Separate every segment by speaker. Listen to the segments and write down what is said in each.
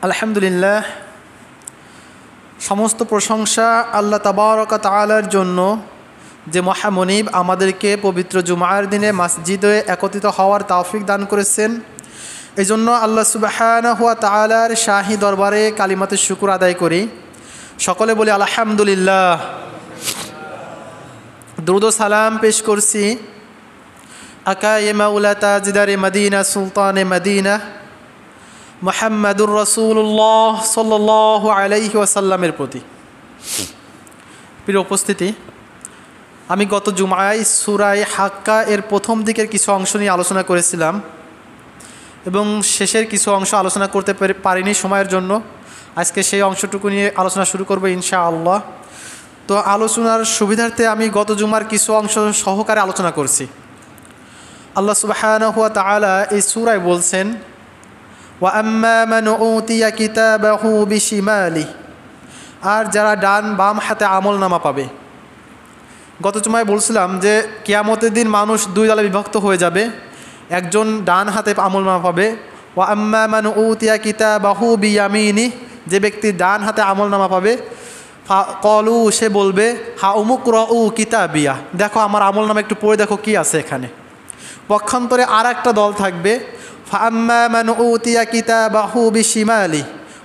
Speaker 1: আলহামদুলিল্লাহ, সমস্ত প্রশংসা আল্লাহ তাবারক ওয়া তাআলার জন্য যে মহামনিব আমাদেরকে পবিত্র জুমার দিনে মসজিদে একত্রিত হওয়ার তৌফিক দান করেছেন। এই জন্য আল্লাহ সুবহানাহু ওয়া তাআলার শাহী দরবারে কালিমাতে শুকর আদায় করি। সকলে বলি আলহামদুলিল্লাহ। দুরূদ ও সালাম পেশ করছি আকায়ে মাওলা তাজদারে মদিনা সুলতানে মদিনা মুহাম্মাদুর রাসূলুল্লাহ সাল্লাল্লাহু আলাইহি ওয়াসাল্লামের প্রতি। প্রিয় উপস্থিতি, আমি গত জুমায় সূরা হাক্কা এর প্রথম দিকের কিছু অংশ নিয়ে আলোচনা করেছিলাম এবং শেষের কিছু অংশ আলোচনা করতে পারিনি সময়ের জন্য। আজকে সেই অংশটুকু নিয়ে আলোচনা শুরু করব ইনশাআল্লাহ। তো আলোচনার সুবিধার্থে আমি গত জুমার কিছু অংশ সহকারে আলোচনা করছি। আল্লাহ সুবহানাহু ওয়া তাআলা এই সূরায় বলছেন, ওয়া আম্মা মান উতিয়া কিতাবাহু বিশিমালি, আর যারা ডান বাম হাতে আমলনামা পাবে। গত জুমায় বলছিলাম যে কিয়ামতের দিন মানুষ দুই দলে বিভক্ত হয়ে যাবে। একজন ডান হাতে আমলনামা পাবে, ওয়া আম্মা মান উতিয়া কিতাবাহু বিয়ামিনি, যে ব্যক্তি ডান হাতে আমলনামা পাবে, কলু, সে বলবে হা উমুকরাউ কিতাবিয়া, দেখো আমার আমলনামা একটু পড়ে দেখো কি আছে এখানে। পক্ষান্তরে আর একটা দল থাকবে, ফাআম্মা মান উতিয়া কিতাবাহু বিশিমালি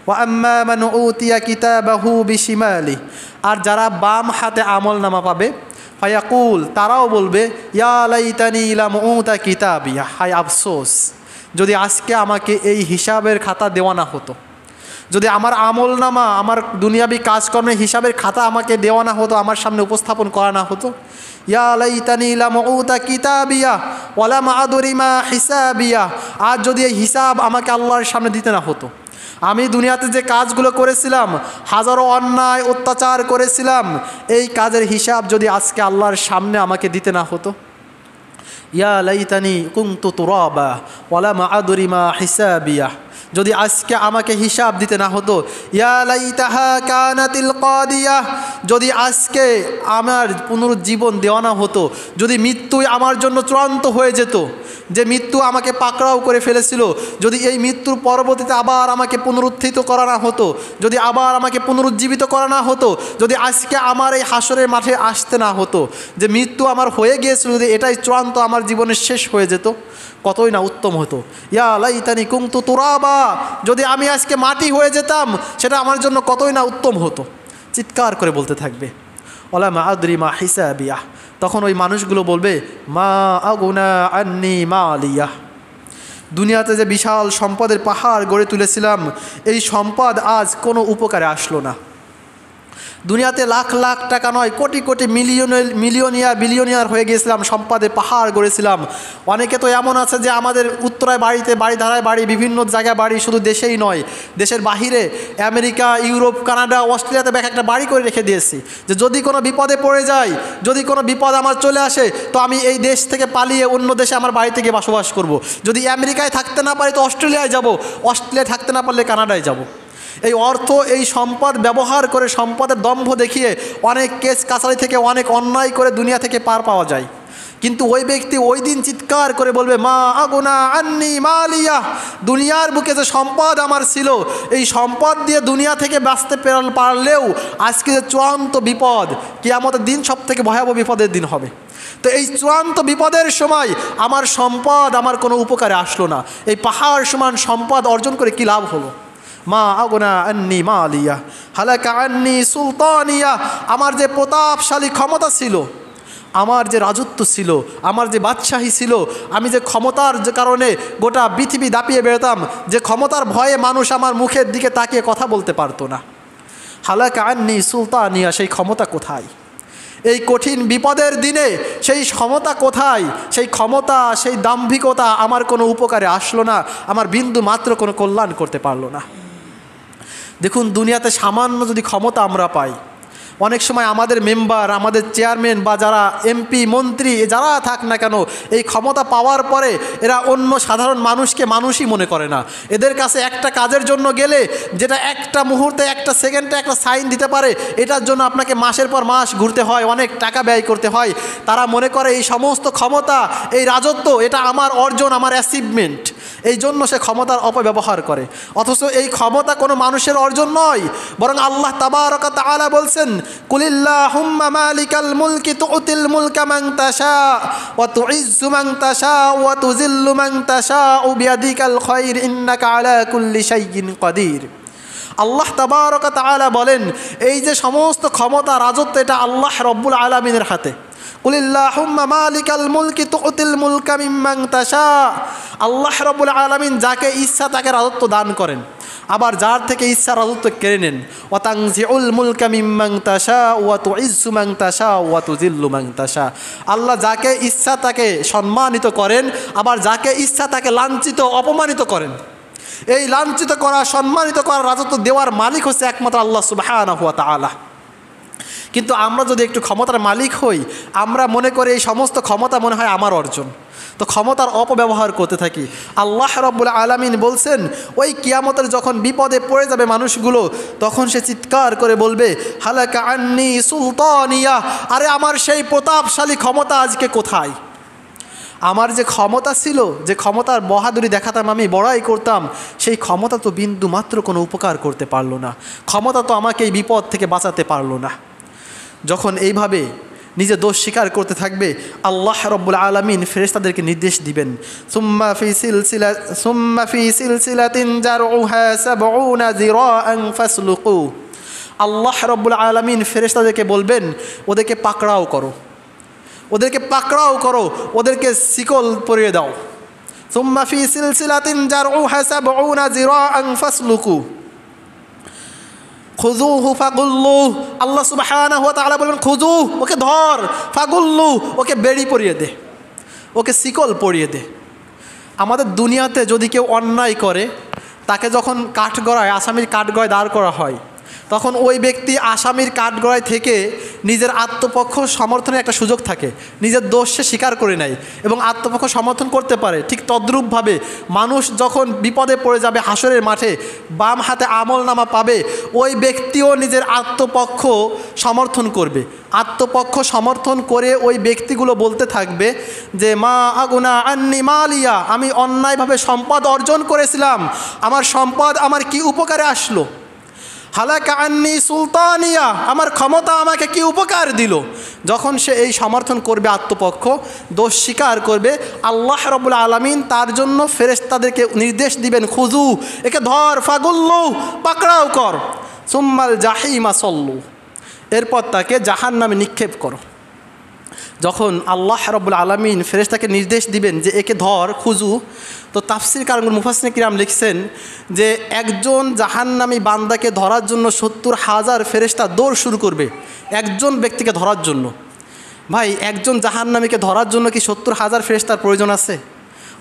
Speaker 1: ওয়া আম্মা মান উতিয়া কিতাবাহু বিশিমালি, আর যারা বাম হাতে আমলনামা পাবে, ফায়াকুল, তারাও বলবে ইয়া লাইতানি লাম উতা কিতাবিয়া, হায় আফসোস, যদি আজকে আমাকে এই হিসাবের খাতা দেওয়া না হতো, যদি আমার আমলনামা, আমার দুনিয়াবি কাজকর্মের হিসাবের খাতা আমাকে দেওয়া না হতো, আমার সামনে উপস্থাপন করা না হতো। ইয়া লাইতানি লাম উতা কিতাবিয়া ওয়া লাম আদরি মা হিসাবিয়া, আর যদি এই হিসাব আমাকে আল্লাহর সামনে দিতে না হতো, আমি দুনিয়াতে যে কাজগুলো করেছিলাম, হাজারো অন্যায় অত্যাচার করেছিলাম, এই কাজের হিসাব যদি আজকে আল্লাহর সামনে আমাকে দিতে না হতো। ইয়া লাইতানি কুনতু তুরাবা ওয়া লাম আদরি মা হিসাবিয়া, যদি আজকে আমাকে হিসাব দিতে না হতো। ইয়া লাইতাহা কানাতিল কাদিয়া, যদি আজকে আমার পুনরুজ্জীবন দেওয়া না হতো, যদি মৃত্যুই আমার জন্য চূড়ান্ত হয়ে যেত, যে মৃত্যু আমাকে পাকড়াও করে ফেলেছিল, যদি এই মৃত্যুর পরবর্তীতে আবার আমাকে পুনরুত্থিত করা না হতো, যদি আবার আমাকে পুনরুজ্জীবিত করা না হতো, যদি আজকে আমার এই হাসরের মাঠে আসতে না হতো, যে মৃত্যু আমার হয়ে গিয়েছিল, যদি এটাই চূড়ান্ত আমার জীবনের শেষ হয়ে যেত, কতই না উত্তম হতো। ইয়া লাইতানি কুনতু তুরাবা, যদি আমি আজকে মাটি হয়ে যেতাম, সেটা আমার জন্য কতই না উত্তম হতো। চিৎকার করে বলতে থাকবে ওয়ালা মা আদরি মা হিসাবিয়া, তখন ওই মানুষগুলো বলবে মা আগুনা আন্নি মালিয়া, দুনিয়াতে যে বিশাল সম্পদের পাহাড় গড়ে তুলেছিলাম, এই সম্পদ আজ কোনো উপকারে আসলো না। দুনিয়াতে লাখ লাখ টাকা নয়, কোটি কোটি মিলিয়নিয়ার বিলিয়নিয়ার হয়ে গিয়েছিলাম, সম্পদে পাহাড় গড়েছিলাম। অনেকে তো এমন আছে যে আমাদের উত্তরায় বাড়িতে, বাড়িধারায় বাড়ি, বিভিন্ন জায়গায় বাড়ি, শুধু দেশেই নয়, দেশের বাহিরে আমেরিকা, ইউরোপ, কানাডা, অস্ট্রেলিয়াতে একটা বাড়ি করে রেখে দিয়েছি, যে যদি কোনো বিপদে পড়ে যায়, যদি কোনো বিপদ আমার চলে আসে, তো আমি এই দেশ থেকে পালিয়ে অন্য দেশে আমার বাড়ি থেকে বসবাস করব। যদি আমেরিকায় থাকতে না পারি তো অস্ট্রেলিয়ায় যাব, অস্ট্রেলিয়ায় থাকতে না পারলে কানাডায় যাব। এই অর্থ, এই সম্পদ ব্যবহার করে, সম্পদের দম্ভ দেখিয়ে অনেক কেস কাছারি থেকে অনেক অন্যায় করে দুনিয়া থেকে পার পাওয়া যায়। কিন্তু ওই ব্যক্তি ওই দিন চিৎকার করে বলবে মা আগুনা আন্নি মালিয়া, দুনিয়ার বুকে যে সম্পদ আমার ছিল, এই সম্পদ দিয়ে দুনিয়া থেকে বাঁচতে পারলেও আজকে যে চূড়ান্ত বিপদ, কিয়ামতের দিন সব থেকে ভয়াবহ বিপদের দিন হবে, তো এই চূড়ান্ত বিপদের সময় আমার সম্পদ আমার কোনো উপকারে আসলো না। এই পাহাড় সমান সম্পদ অর্জন করে কি লাভ হলো? মা আগুনা আন্নি মালিয়া হালাকা আন্নি সুলতানিয়া, আমার যে প্রতাপশালী ক্ষমতা ছিল, আমার যে রাজত্ব ছিল, আমার যে বাদশাহী ছিল, আমি যে ক্ষমতার যে কারণে গোটা পৃথিবী দাপিয়ে বেড়াতাম, যে ক্ষমতার ভয়ে মানুষ আমার মুখের দিকে তাকিয়ে কথা বলতে পারতো না, হালাকা আন্নি সুলতানিয়া, সেই ক্ষমতা কোথায়? এই কঠিন বিপদের দিনে সেই ক্ষমতা কোথায়? সেই ক্ষমতা, সেই দাম্ভিকতা আমার কোনো উপকারে আসলো না, আমার বিন্দু মাত্র কোনো কল্যাণ করতে পারলো না। দেখুন, দুনিয়াতে সামান্য যদি ক্ষমতা আমরা পাই, অনেক সময় আমাদের মেম্বার, আমাদের চেয়ারম্যান বা যারা এমপি, মন্ত্রী, যারা থাক না কেন, এই ক্ষমতা পাওয়ার পরে এরা অন্য সাধারণ মানুষকে মানুষই মনে করে না। এদের কাছে একটা কাজের জন্য গেলে, যেটা একটা মুহূর্তে, একটা সেকেন্ডে একটা সাইন দিতে পারে, এটার জন্য আপনাকে মাসের পর মাস ঘুরতে হয়, অনেক টাকা ব্যয় করতে হয়। তারা মনে করে এই সমস্ত ক্ষমতা, এই রাজত্ব, এটা আমার অর্জন, আমার অ্যাচিভমেন্ট। এই জন্য সে ক্ষমতার অপব্যবহার করে। অথচ এই ক্ষমতা কোনো মানুষের অর্জন নয়, বরং আল্লাহ তাবারক ওয়া তাআলা বলছেন, কুলিল্লাহুম্মা মালিকাল মুলকি তুতিল মুলকা মান তাশা ওয়া তুইজ্জু মান তাশা ওয়া তুযিল্লু মান তাশা বিয়াদিকাল খায়র ইন্নাকা আলা কুল্লি শাইইন কাদির। আল্লাহ তাবারক ওয়া তাআলা বলেন, এই যে সমস্ত ক্ষমতা রাজত্ব এটা আল্লাহ রব্বুল আলামিনের হাতে। কুলিল্লাহুম্মা মালিকাল মুলকি তুতিল মুলকা মিম্মান তাশা, আল্লাহ রব্বুল আলামিন যাকে ইচ্ছা তাকে রাজত্ব দান করেন, আবার যার থেকে ইচ্ছা রাজত্ব কেড়ে নেন। ওয়া তানজিউল মুলকা মিম্মান তাশা ওয়া তুইজ্জু মান তাশা ওয়া তুযিল্লু মান তাশা, আল্লাহ যাকে ইচ্ছা তাকে সম্মানিত করেন, আবার যাকে ইচ্ছা তাকে লাঞ্ছিত অপমানিত করেন। এই লাঞ্ছিত করা সম্মানিত করা রাজত্ব দেওয়ার মালিক হচ্ছে একমাত্র আল্লাহ সুবহানাহু ওয়া তাআলা। কিন্তু আমরা যদি একটু ক্ষমতার মালিক হই, আমরা মনে করি এই সমস্ত ক্ষমতা মনে হয় আমার অর্জন, তো ক্ষমতার অপব্যবহার করতে থাকি। আল্লাহ রব্বুল আলামিন বলছেন, ওই কিয়ামতের যখন বিপদে পড়ে যাবে মানুষগুলো, তখন সে চিৎকার করে বলবে, হালাকা আন্নি সুলতানিয়া, আরে আমার সেই প্রতাপশালী ক্ষমতা আজকে কোথায়? আমার যে ক্ষমতা ছিল, যে ক্ষমতার বাহাদুরি দেখাতাম, আমি বড়াই করতাম, সেই ক্ষমতা তো বিন্দু মাত্র কোনো উপকার করতে পারলো না। ক্ষমতা তো আমাকে এই বিপদ থেকে বাঁচাতে পারলো না। যখন এইভাবে নিজে দোষ স্বীকার করতে থাকবে, আল্লাহ রব্বুল আলামিন ফেরেশতাদেরকে নির্দেশ দিবেন, সুম্মা ফি সিলসিলাতিন জারউহা সাবউনা যিরাআন ফাসলুকু। আল্লাহ রব্বুল আলামিন ফেরেশতাদেরকে বলবেন, ওদেরকে পাকড়াও করো, ওদেরকে পাকড়াও করো, ওদেরকে শিকল পরিয়ে দাও। সুম্মা ফি সিলসিলাতিন জারউহা সাবউনা যিরাআন ফাসলুকু খুযুহু ফাগুল্লু। আল্লাহ সুবহানাহু ওয়া তাআলা বলবেন, খুযুহু, ওকে ধর, ফাগুল্লু, ওকে বেড়ি পরিয়ে দে, ওকে শিকল পরিয়ে দে। আমাদের দুনিয়াতে যদি কেউ অন্যায় করে, তাকে যখন কাঠগড়ায়, আসামির কাঠগড়ায় দাঁড় করা হয়, তখন ওই ব্যক্তি আসামির কাঠগড়ায় থেকে নিজের আত্মপক্ষ সমর্থনের একটা সুযোগ থাকে, নিজের দোষ সে স্বীকার করে নেয় এবং আত্মপক্ষ সমর্থন করতে পারে। ঠিক তদ্রূপভাবে মানুষ যখন বিপদে পড়ে যাবে হাসরের মাঠে, বাম হাতে আমলনামা পাবে, ওই ব্যক্তিও নিজের আত্মপক্ষ সমর্থন করবে। আত্মপক্ষ সমর্থন করে ওই ব্যক্তিগুলো বলতে থাকবে যে, মা আগুনা আন্নি মালিয়া, আমি অন্যায়ভাবে সম্পদ অর্জন করেছিলাম, আমার সম্পদ আমার কি উপকারে আসলো? হালাকা আন্নি সুলতানিয়া, আমার ক্ষমতা আমাকে কি উপকার দিল? যখন সে এই সমর্থন করবে, আত্মপক্ষ দোষ স্বীকার করবে, আল্লাহ রাব্বুল আলামিন তার জন্য ফেরেশতাদেরকে নির্দেশ দিবেন, খুযু, একে ধর, ফাগুল্লু, পাকড়াও কর, সুম্মাল জাহিমা সল্লু, এরপর তাকে জাহান্নামে নিক্ষেপ করো। যখন আল্লাহ রাব্বুল আলামিন ফেরেশতাকে নির্দেশ দিবেন যে একে ধর, খুযু, তো তাফসীর কারণ মুফাসসিরিন কিরাম লিখছেন যে একজন জাহান্নামী বান্দাকে ধরার জন্য ৭০,০০০ ফেরেশতা দৌড় শুরু করবে একজন ব্যক্তিকে ধরার জন্য। ভাই, একজন জাহান্নামীকে ধরার জন্য কি ৭০,০০০ ফেরেশতার প্রয়োজন আছে?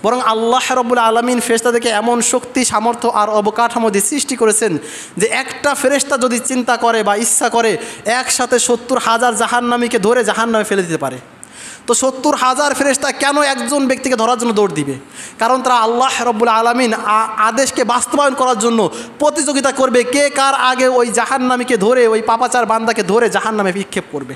Speaker 1: বরং আল্লাহ রাব্বুল আলামিন ফেরেশতাদেরকে এমন শক্তি, সামর্থ্য আর অবকাঠামো দিয়ে সৃষ্টি করেছেন যে একটা ফেরেশতা যদি চিন্তা করে বা ইচ্ছা করে, একসাথে ৭০,০০০ জাহান্নামীকে ধরে জাহান্নামে ফেলে দিতে পারে। তো ৭০,০০০ ফেরেশতা কেন একজন ব্যক্তিকে ধরার জন্য দৌড় দিবে? কারণ তারা আল্লাহ রাব্বুল আলামিন আদেশকে বাস্তবায়ন করার জন্য প্রতিযোগিতা করবে, কে কার আগে ওই জাহান্নামীকে ধরে, ওই পাপাচার বান্দাকে ধরে জাহান্নামে নিক্ষেপ করবে।